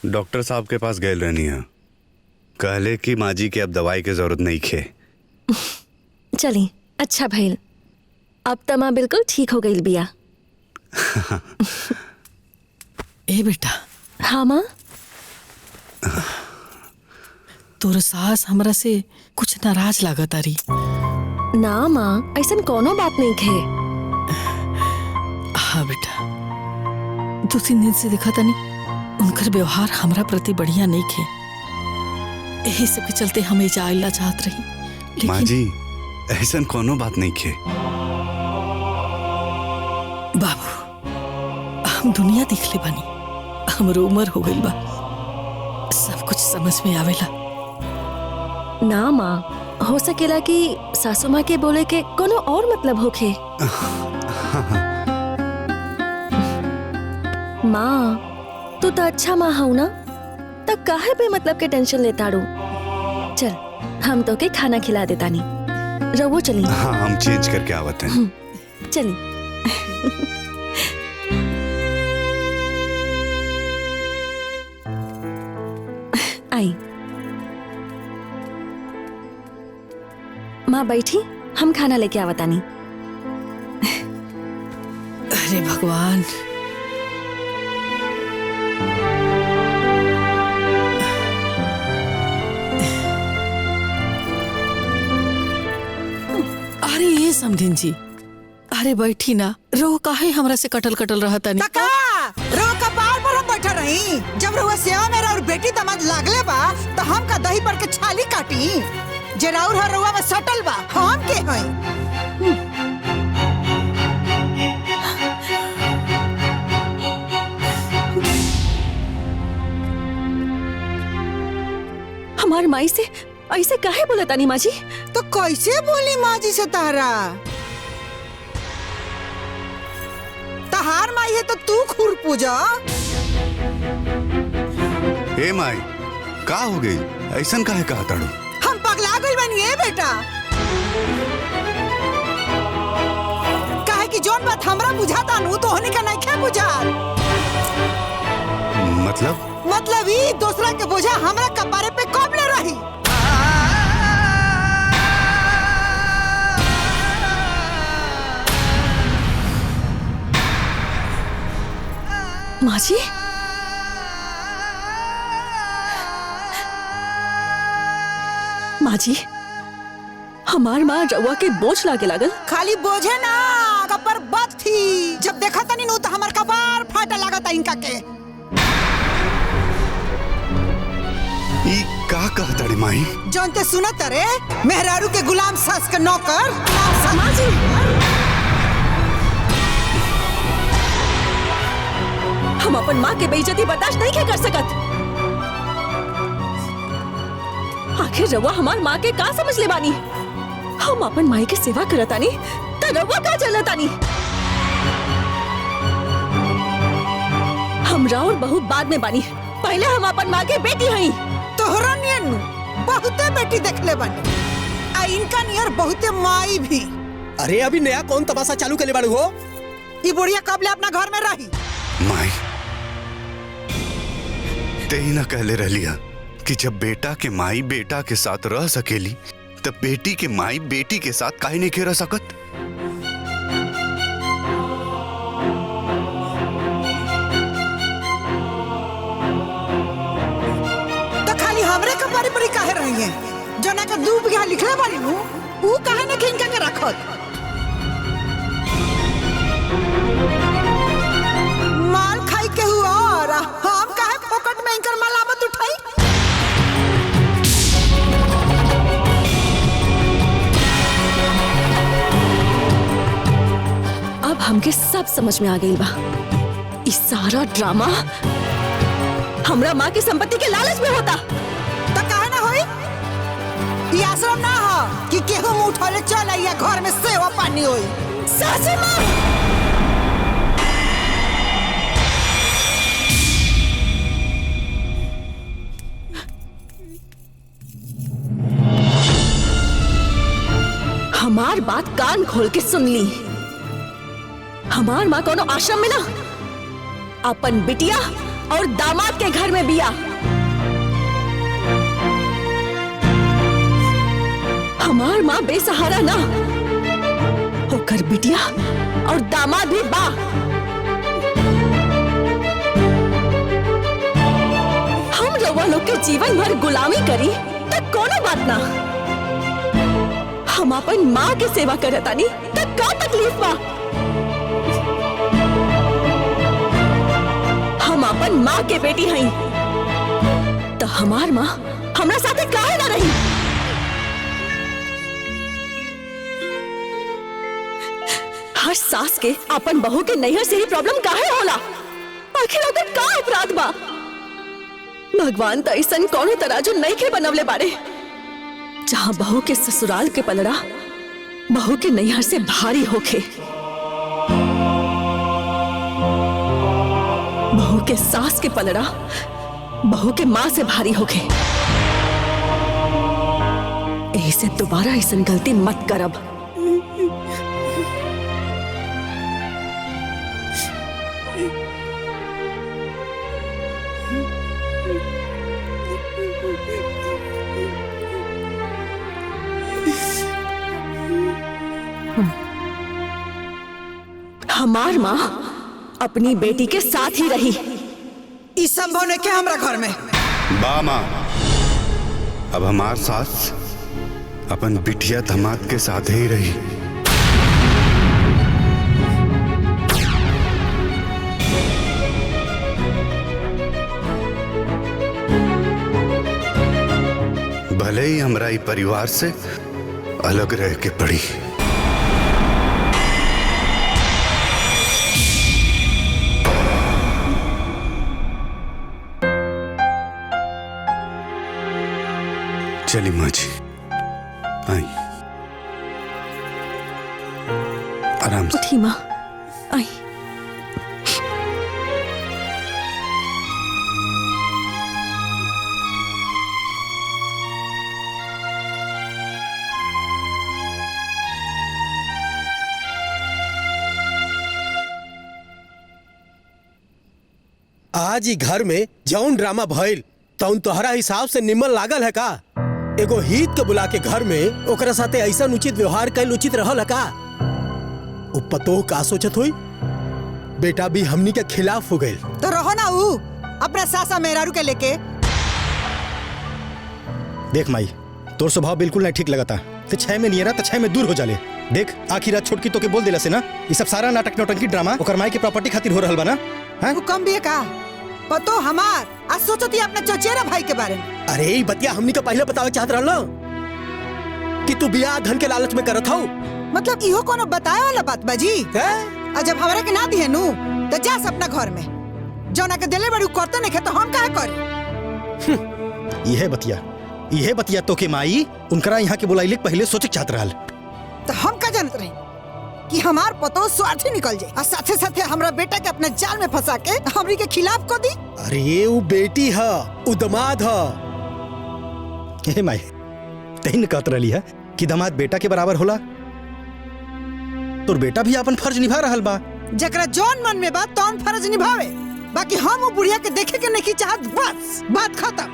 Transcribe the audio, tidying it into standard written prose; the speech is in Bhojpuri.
डॉक्टर साहब के पास गए रहनी है, कहले कि माँ जी के अब दवाई की जरूरत नहीं खे। चली अच्छा भइल, अब तो माँ बिल्कुल ठीक हो गई बिया। ए बेटा। हाँ माँ। तोर सास हमरा से कुछ नाराज लागत आरी। ना माँ, ऐसा कोनो बात नहीं खे। हाँ बेटा, 2-3 दिन से देखा था नहीं उनकर व्यवहार हमरा प्रति बढ़िया नहीं खे। यही सब के चलते हमें जाइला चाहत रही, लेकिन माँ जी ऐसा कोनो बात नहीं खे। बाबू हम दुनिया देख ले बानी, हमरो उम्र हो गई बा, सब कुछ समझ में आवेला। ना माँ, हो सकेला कि सासू माँ के बोले के कोनो और मतलब होखे। माँ तू तो अच्छा माँ हूँ ना, तो काहे पे मतलब के टेंशन लेता रू। चल हम तो के खाना खिला देता नहीं, रवो चली। हाँ हम चेंज करके आवत हैं। चली। आई माँ बैठी, हम खाना लेके आवता नहीं। अरे भगवान, अरे ये समधिन जी, अरे बैठी ना, रो काहे हमरा से कटल कटल रहता नहीं। रो कपार पर हम बैठा रही, जब रहुआ सेवा मेरा और बेटी दमाद लागले बा तो हम का दही पर के छाली काटी, जे राउर हर रहुआ में सटल बा हम के हई। हमार माई से ऐसे काहे बोले तानी माँ जी? तो कैसे बोली माँ जी से तारा? तहार माई है तो तू खुर पूजा। ए माई का हो गई, ऐसा काहे कहा ताड़ू? हम पगला गई बनी है बेटा, काहे कि जोन बात हमरा बुझाता नु तो होने का नहीं खे बुझा। मतलब ही दूसरा के बोझा हमरा कपारे पे कब ले रही। माँ जी, माँ जी, हमार माँ रउआ के बोझ लागे लागल। खाली बोझे ना, कपर बत थी। जब देखा तनी नु तो हमार कपार फाटा लागता इनका के। ई का कहता रे माई? जानते सुनत रे, मेहरारू के गुलाम सास के नौकर। माँ जी, हम अपन माँ के बेइज्जती बर्दाश्त नहीं कर सकत। आखिर रउआ हमार माँ के का समझ ले बानी? हम अपन माई के सेवा करतानी त रउआ का चलतानी? हम राउर बहुत बाद में बानी, पहले हम अपन माँ के बेटी हई। तोहरा नियन बहुते बेटी देखले बानी, आ इनका नियर बहुते माई भी। अरे अभी नया कौन तमाशा चालू करे बाड़ू हो? ई बुढ़िया कब ले अपना घर में रही? माई ते ही ना कहले रहलिया कि जब बेटा के माई बेटा के साथ रह सकेली तब बेटी के माई बेटी के साथ काहे नहीं के रह सकत? तो खाली हमरे कपारे पर ही काहे रही है? जो ना का 2 बीघा लिखले बानी नु, ऊ काहे ने खिंका के रखत? माल खाई के हुआ और हम काहे पॉकेट में इनकर मलामत उठाई? अब हमके सब समझ में आ गई बा। इस सारा ड्रामा हमरा माँ की संपत्ति के लालच में होता। तो काहे ना होई? ये आश्रम ना हो कि केहू मुंह उठौले चल आइया घर में सेवा पानी होई। सासू माँ, हमार बात कान खोल के सुन ली। हमार माँ कोनो आश्रम में ना, अपन बिटिया और दामाद के घर में बिया। हमार माँ बेसहारा ना, होकर बिटिया और दामाद भी बा। हम रउआ लोग के जीवन भर गुलामी करी तक कोनो बात ना। हम अपन माँ के सेवा करतानी तक का तकलीफ बा। हम अपन माँ के बेटी हई तो हमार माँ हमरा साथे काहे ना रही। हर सास के अपन बहू के नैहर से ही प्रॉब्लम काहे होला? आखिर ओकर का अपराध बा? भगवान त ऐसन कौनो तराजू नहीं के बनवले बारे जहां बहू के ससुराल के पलड़ा बहू के नैहर से भारी होखे। बहू के सास के पलड़ा बहू के माँ से भारी होखे। ऐसे दोबारा ऐसन गलती मत करब। हमार माँ अपनी बेटी के साथ ही रही। ई संभव नहीं क्या हमरा घर में? बा माँ, अब हमार सास अपन बिटिया दामाद के साथ ही रही। भले ही हमरा ई परिवार से अलग रह के पड़ी। चली माँ जी, आई आराम से। उठी माँ, आई। आज ही घर में जौन ड्रामा भइल तौन तोहरा हिसाब से निमन लागल है का? एगो हित के बुला के घर में ओकरा साथे ऐसा उचित व्यवहार कैल उचित रहल है का? उ पतोह का सोचत हुई? बेटा भी हमनी के खिलाफ हो गई। तो रहो ना ऊ अपना सासा मेहरारू के लेके। देख माई, तोर स्वभाव बिल्कुल नहीं ठीक लगता। ते 6 में नहीं रहा तो 6 में दूर हो जाले। देख आखिर रात छोटकी तो के बोल दिला से ना, ये सब सारा नाटक नौटंकी ड्रामा ओकर माई के प्रॉपर्टी खातिर हो रहल बा ना। हैं? वो कम भी है का? पतो हमार आज सोचती अपने चचेरा भाई के बारे में। अरे ई बतिया हमनी का पहले बतावे चाहत रहल ना कि तू बियाह धन के लालच में करत हौ। मतलब इहो कोनो बताए वाला बात बाजी? और जब हमरा के ना दिहे नु तो जा अपना घर में जौना के दिले बड़ी करते नहीं तो हम काहे करी? यह बतिया तो के माई उनकरा यहाँ के बुलाइले पहले सोचे चाहत रहल। तो हम का जानत रही कि हमार पतो स्वार्थी निकल जाए और साथे साथे हमरा बेटा के अपने जाल में फंसा के हमरी के खिलाफ को दी। अरे वो बेटी है, वो दामाद है। हे माई, तहिन कहत रहली है कि दामाद बेटा के बराबर होला। तोर बेटा भी अपन फर्ज निभा रहल बा। जकरा जौन मन में बा तौन फर्ज निभावे। बाकी हम वो बुढ़िया के देखे के नहीं चाहत, बस बात खत्म।